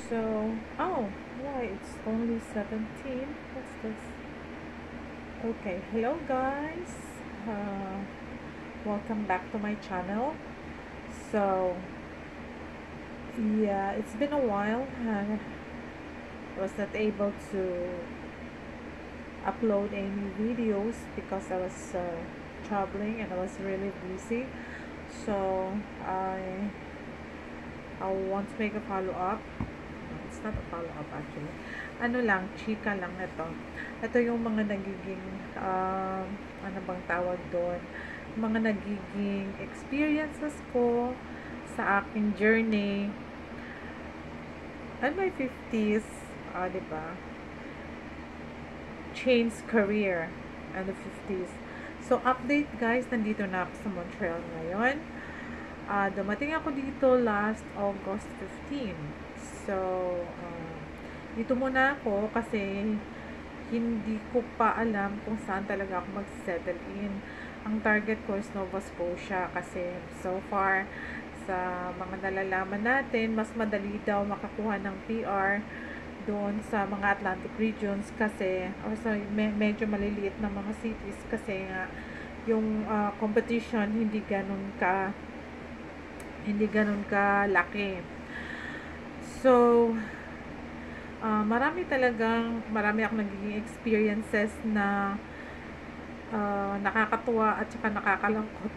So, oh, why it's only 17? What's this? Okay, hello guys. Uh, Welcome back to my channel. So, yeah, it's been a while. I was not able to upload any videos because I was traveling and I was really busy. So, I want to make a follow-up. It's not a follow-up actually. Ano lang, chika lang ito. Ito yung mga nagiging, ano bang tawag doon? Mga nagiging experiences ko sa aking journey. At my 50s, di ba? Change career and the 50s. So, update guys, nandito na ako sa Montreal ngayon. Dumating ako dito last August 15. So, dito muna ako kasi hindi ko pa alam kung saan talaga ako mag-settle in. Ang target ko is Nova Scotia kasi so far sa mga nalalaman natin, mas madali daw makakuha ng PR doon sa mga Atlantic regions kasi also medyo maliliit na mga cities kasi nga yung competition hindi ganun ka laki. So, marami akong nagiging experiences na nakakatuwa at saka nakakalungkot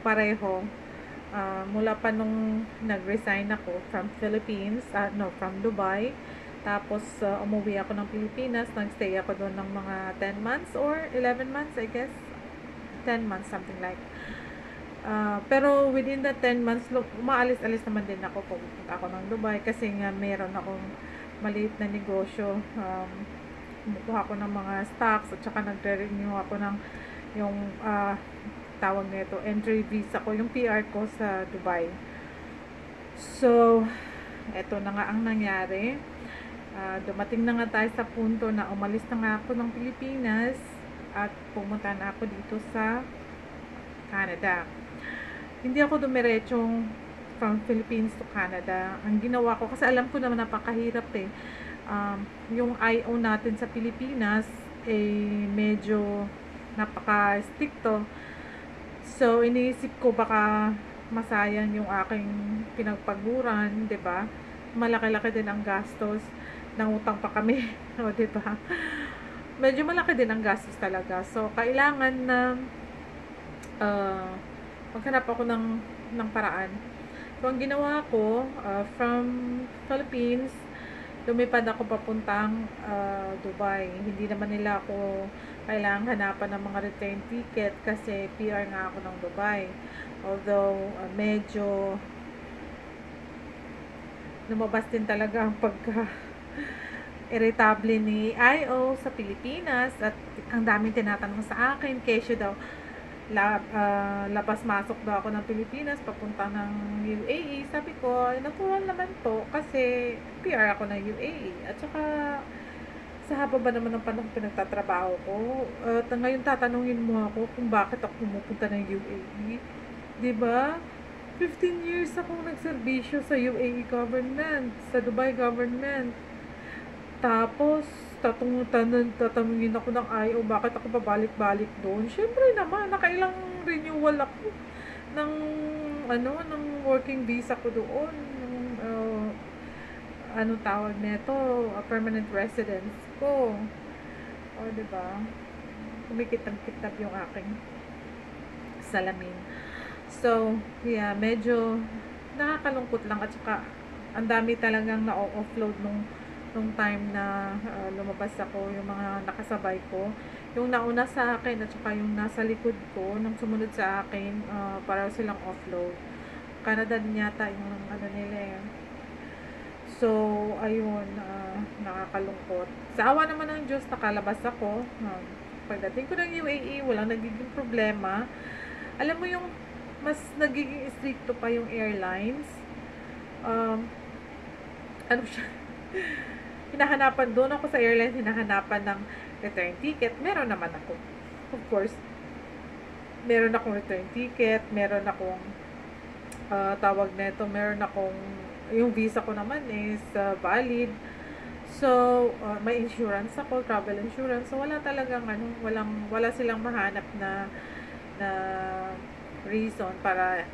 pareho. Mula pa nung nag-resign ako from from Dubai. Tapos, umuwi ako ng Pilipinas. Nagstay ako doon ng mga 10 months or 11 months, I guess. 10 months, something like. Pero within the 10 months, umaalis-alis naman din ako pupunta ako ng Dubai kasi nga meron akong maliit na negosyo. Kumukuha ako ng mga stocks at saka nagre-renew ako ng yung tawag nito, entry visa ko, yung PR ko sa Dubai. So, eto na nga ang nangyari. Dumating na nga tayo sa punto na umalis na nga ako ng Pilipinas at pumunta na ako dito sa Canada. Hindi ako dumiretsong from Philippines to Canada. Ang ginawa ko, kasi alam ko naman napakahirap eh. Yung IO natin sa Pilipinas medyo napaka-stricto. So, iniisip ko baka masayang yung aking pinagpaguran, 'di ba? Malaki-laki din ang gastos, nangutang pa kami, o 'di ba? Medyo malaki din ang gastos talaga. So, kailangan na maghanap ako ng paraan. So, ang ginawa ko, from Philippines, lumipad ako papuntang Dubai. Hindi naman nila ako kailangang hanapan ng mga return ticket kasi PR nga ako ng Dubai. Although, medyo lumabas din talaga ang irritable ni IO sa Pilipinas at ang daming tinatanong sa akin, kesyo daw labas-masok daw ako ng Pilipinas papunta ng UAE. Sabi ko, natural naman to kasi PR ako ng UAE. At saka sa haba ba naman ng panahon pinagtatrabaho ko, at ngayon tatanungin mo ako kung bakit ako pumupunta ng UAE. 'Di ba? 15 years akong nagserbisyo sa UAE government, sa Dubai government. Tapos, tatanungin ako ng IO, bakit ako pabalik-balik doon? Siyempre naman, nakailang renewal ako ng, ng working visa ko doon. Ng, tawag nito, permanent residence ko. O, diba? Kumikitang-kitap yung aking salamin. So, yeah, medyo nakakalungkot lang at saka ang dami talagang na-offload nung time na lumabas ako, yung mga nakasabay ko, yung nauna sa akin at saka yung nasa likod ko, nung sumunod sa akin, para silang offload. Canada din yata yung nila eh. So, ayun, nakakalungkot. Sa awa naman ng Diyos, nakalabas ako. Pagdating ko ng UAE, walang nagiging problema. Alam mo yung mas nagiging stricto pa yung airlines. Ano siya? Hinahanapan doon ako sa airline, hinahanapan ng return ticket. Meron naman ako. Of course, meron akong return ticket, meron akong tawag nito, meron akong yung visa ko naman is valid. So, may insurance ako, travel insurance. So, wala talagang wala silang mahanap na reason para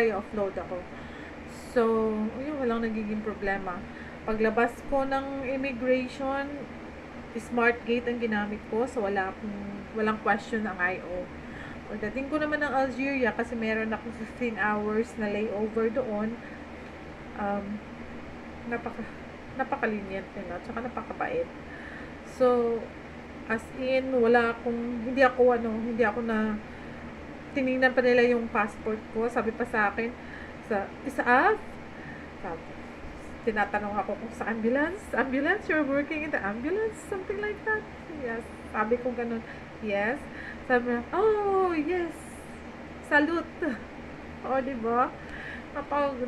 i-offload ako. So, yun, walang nagiging problema. Paglabas ko ng immigration, smart gate ang ginamit ko. So, walang question ang IO. Pagdating ko naman ng Algeria, kasi meron ako 15 hours na layover doon, um, napaka-lenient nila, tsaka napakabait. So, as in, hindi ako na, tinignan pa nila yung passport ko, sabi pa sa akin, sabi, tinatanong ako kung sa ambulance, you're working in the ambulance, something like that. Yes, sabi ko ganun, yes. Sabi niya, oh, yes, salute. O, diba?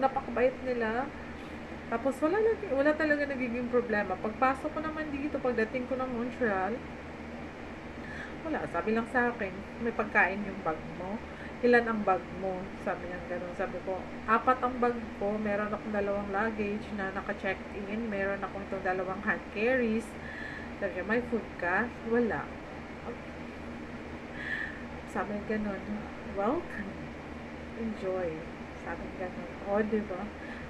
Napakabait nila. Tapos wala talaga nagiging problema. Pagpasok ko naman dito, pagdating ko ng Montreal, wala, sabi lang sa akin, may pagkain yung bag mo. Ilan ang bag mo? Sabi niya gano'n. Sabi ko, 4 ang bag ko. Meron akong 2 luggage na naka-check in. Meron akong itong 2 hand carries. Sabi niya, may food ka? Wala. Sabi niya gano'n, welcome. Enjoy. Sabi niya gano'n. O, diba?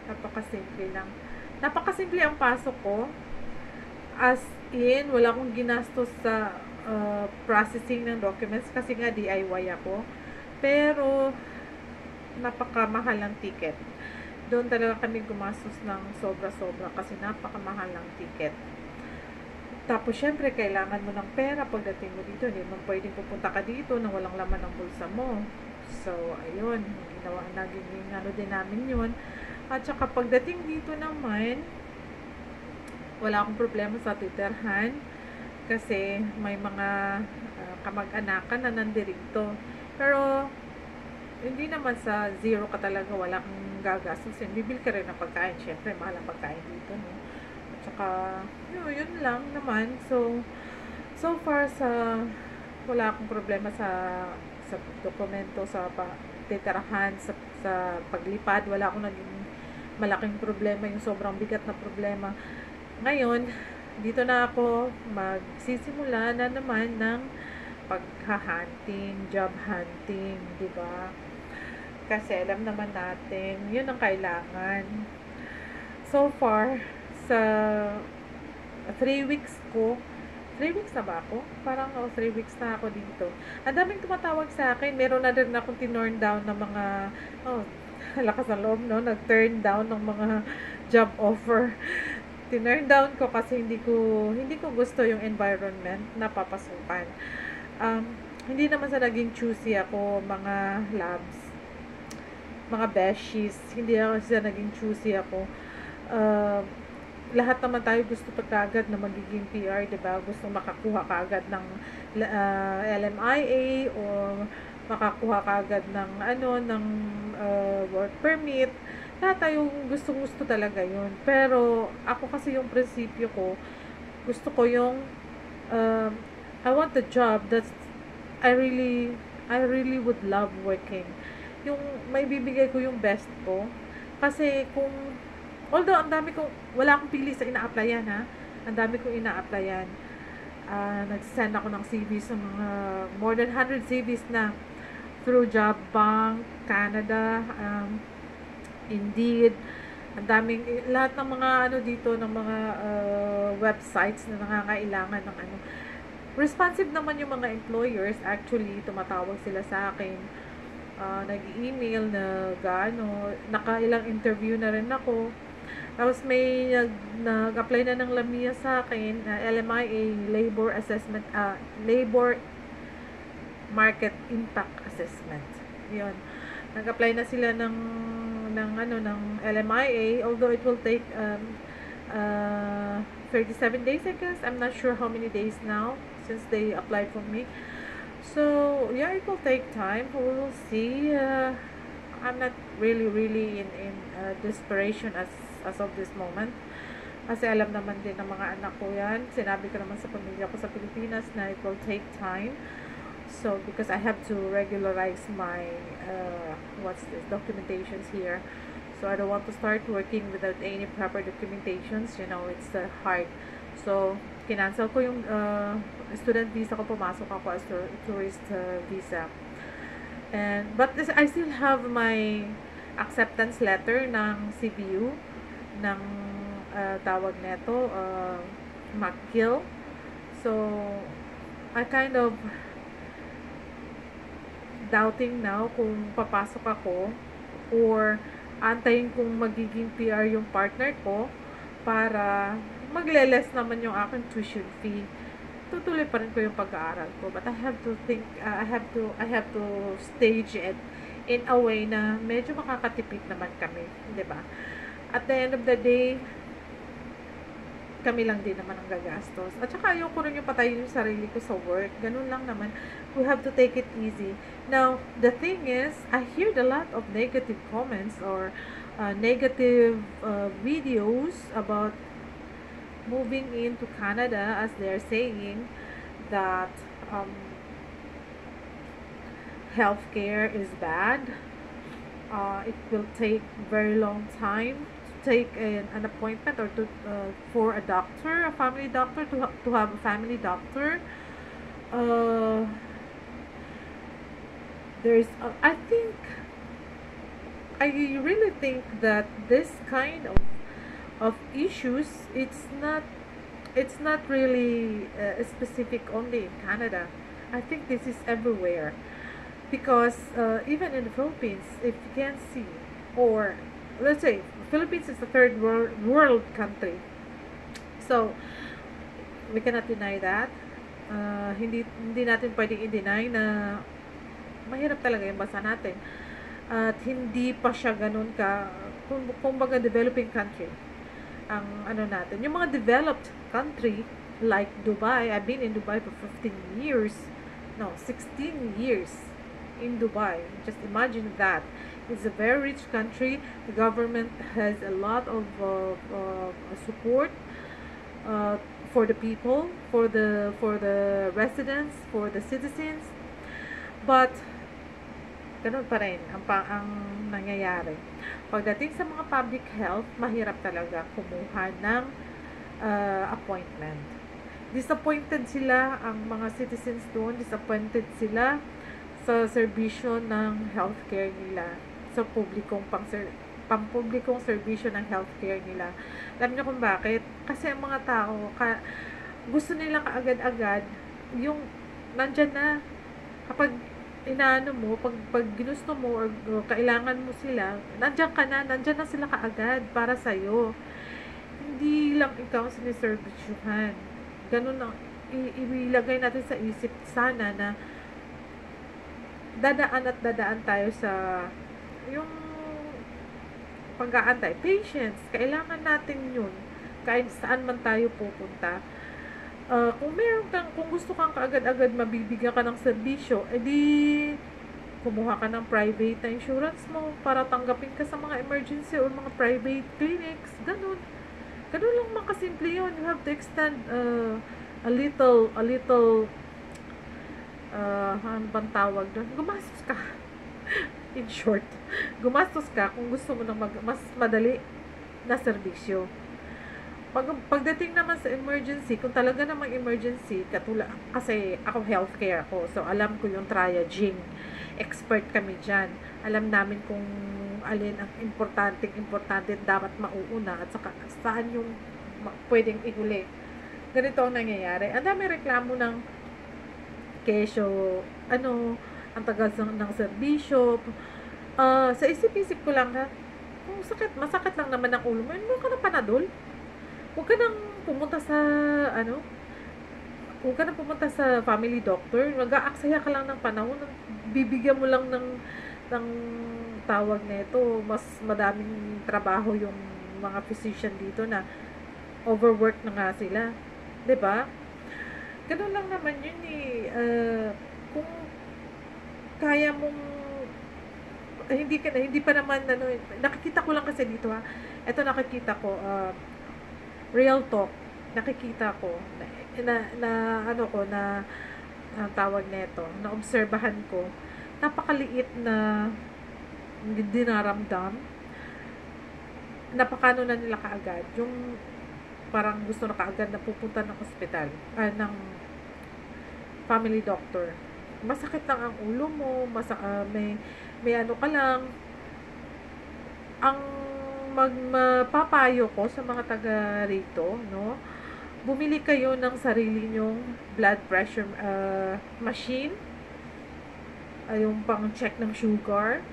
Napakasimple lang. Napakasimple ang pasok ko. As in, wala akong ginastos sa processing ng documents kasi nga DIY ako. Pero, napakamahal ang ticket. Doon talaga kami gumastos ng sobra-sobra kasi napakamahal ang ticket. Tapos, syempre, kailangan mo ng pera pagdating mo dito. Hindi mo pwedeng pupunta ka dito na walang laman ng bulsa mo. So, ayun. Naging din namin yun. At saka, pagdating dito naman, wala akong problema sa titirhan kasi may mga kamag-anakan na nandirito. Pero, hindi naman sa zero ka talaga, wala kang gagastusin. Bibil ka rin ng pagkain. Siyempre, mahal ang pagkain dito, no? At saka, yun lang naman. So far, wala akong problema sa dokumento, sa titirahan, sa paglipad. Wala akong naging malaking problema, yung sobrang bigat na problema. Ngayon, dito na ako magsisimula na naman ng pagha-hunting, job hunting, di ba? Kasi alam naman natin, yun ang kailangan. So far, sa 3 weeks ko, 3 weeks na ba ako? Parang 3 weeks na ako dito. Ang daming tumatawag sa akin. Meron na rin akong tinurn down ng mga, lakas ng loob, no? Nag-turn down ng mga job offer. Tinurn down ko kasi hindi ko gusto yung environment na papasukan. Hindi naman sa naging choosy ako, mga labs, mga beshies, hindi ako sa naging choosy ako. Lahat naman tayo gusto pagkagad na magiging PR, diba? Gusto makakuha kaagad ng LMIA o makakuha kaagad ng work permit. Lahat tayong gusto talaga yun. Pero ako kasi yung prinsipyo ko, gusto ko yung I want the job that I really would love working. Yung may bibigay ko yung best ko. Kasi although wala akong pili sa ina-applyan, ha. Ang dami kong ina-applyan. Nag-send ako ng CV sa mga more than 100 CVs na through Job Bank, Canada, Indeed. Ang daming, lahat ng mga dito, ng mga websites na nangangailangan ng responsive naman yung mga employers. Actually, tumatawag sila sa akin. Nag-email na nakailang interview na rin ako. Tapos may nag-apply na ng LAMIA sa akin, LMIA, Labor Assessment, Labor Market Impact Assessment. Yun. Nag-apply na sila ng LMIA, although it will take 37 days, I guess. I'm not sure how many days now since they applied for me. So, yeah, it will take time. We will see. I'm not really in desperation as of this moment. Kasi alam naman din ng mga anak ko yan. Sinabi ko naman sa pamilya ko sa Pilipinas na it will take time. So, because I have to regularize my documentations here. So, So I don't want to start working without any proper documentations. You know, it's hard. So kinancel ko yung student visa ko, pumasok ako as tourist visa. And but I still have my acceptance letter ng CBU ng tawag neto McGill. So I kind of doubting now kung papasok ako or antayin kung magiging PR yung partner ko para magle-less naman yung aking tuition fee. Tutuloy pa rin ko yung pag-aaral ko, but I have to think I have to stage it in a way na medyo makakatipid naman kami, 'di ba? At the end of the day, kami lang din naman ang gagastos. At saka ayoko rin yung patayin yung sarili ko sa work. Ganun lang naman. We have to take it easy. Now, the thing is, I hear a lot of negative comments or negative videos about moving into Canada, as they're saying that healthcare is bad. It will take very long time take an appointment or to for a doctor, a family doctor, to have a family doctor. Uh, I really think that this kind of issues, it's not really specific only in Canada. I think this is everywhere because even in the Philippines, if you can see, or let's say Philippines is a third world country. So, we cannot deny that. Hindi natin pwedeng i-deny na mahirap talaga yung bansa natin. At hindi pa siya ganun kumbaga developing country. Ang ano natin, yung mga developed country like Dubai, I've been in Dubai for 15 years. No, 16 years in Dubai. Just imagine that. It's a very rich country. The government has a lot of support for the people, for the residents, for the citizens. But ganun pa rin ang nangyayari. Pagdating sa mga public health, mahirap talaga kumuha ng appointment. Disappointed sila ang mga citizens doon, disappointed sila sa serbisyo ng healthcare nila, sa pampublikong serbisyo ng healthcare nila. Alam niyo kung bakit? Kasi ang mga tao, gusto nila kaagad-agad, yung nandyan na, kapag inaano mo, pag ginusto mo or kailangan mo sila, nandyan na sila kaagad para sa'yo. Hindi lang ikaw siniservisyuhan. Ganun ang ilagay natin sa isip sana na dadaan tayo sa yung pag-aantay, patience, kailangan natin yun kahit saan man tayo pupunta. Kung gusto kang kaagad-agad mabibigyan ka ng serbisyo, edi kumuha ka ng private na insurance mo para tanggapin ka sa mga emergency or mga private clinics, ganun lang makasimple yun. You have to extend a little ano bang tawag doon? Gumastos ka. In short, gumastos ka kung gusto mo ng mas madali na serbisyo. Pagdating naman sa emergency, kung talaga namang emergency, kasi ako healthcare ako, so alam ko yung triaging. Expert kami dyan. Alam namin kung alin ang importante dapat mauuna at saan yung pwedeng ihuli. Ganito ang nangyayari. Ang dami reklamo ng kesyo, ang tagal ng serbisyo. Sa isip-isip ko lang ha, kung masakit lang naman ang ulo mo, hindi ka na Panadol. Huwag ka nang pumunta sa family doctor. Mag-aaksaya ka lang ng panahon. Bibigyan mo lang ng tawag nito. Mas madaming trabaho yung mga physician dito na overwork na nga sila. 'Di ba? Ganun lang naman yun eh. Kung kaya mong hindi pa naman nakikita ko lang kasi dito ha. Ito nakikita ko real talk. Nakikita ko na tawag nito, na obserbahan ko. Napakaliit na dinaramdam napakano na nila kaagad. Yung parang gusto na kaagad na pupunta ng ospital, ng family doctor. Masakit lang ang ulo mo, may ano ka lang. Ang mapapayo ko sa mga taga rito, no? Bumili kayo ng sarili nyong blood pressure machine, yung pang check ng sugar,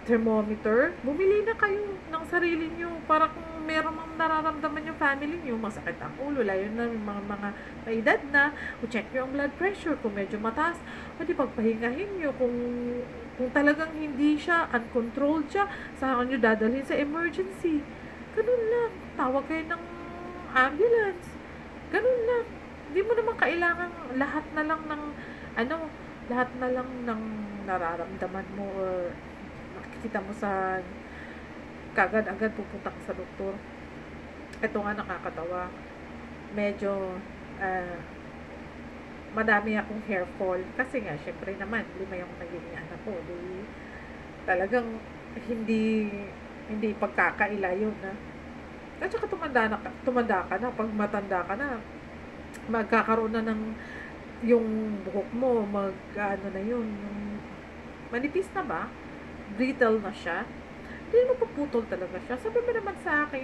thermometer. Bumili na kayo ng sarili nyo para kung meron mang nararamdaman yung family nyo, masakit ang ulo, layo na yung mga may edad na, check nyo ang blood pressure kung medyo mataas, o di pagpahingahin nyo kung talagang hindi siya, uncontrolled siya, saan nyo dadalhin sa emergency. Ganun lang. Tawag kayo ng ambulance. Ganun lang. Hindi mo naman kailangan lahat na lang ng nararamdaman mo or makikita mo sa kagad-agad pupunta ka sa doktor. Ito nga nakakatawa. Medyo madami akong hair fall kasi nga syempre naman 5 yung naging anak ko. Di, talagang hindi pagkakaila yun na. At saka tumanda ka na, pag matanda ka na, magkakaroon na ng yung buhok mo, ano na yun, yung manipis na ba? Brittle na siya. Hindi mo paputol talaga siya. Sabi mo naman sa akin,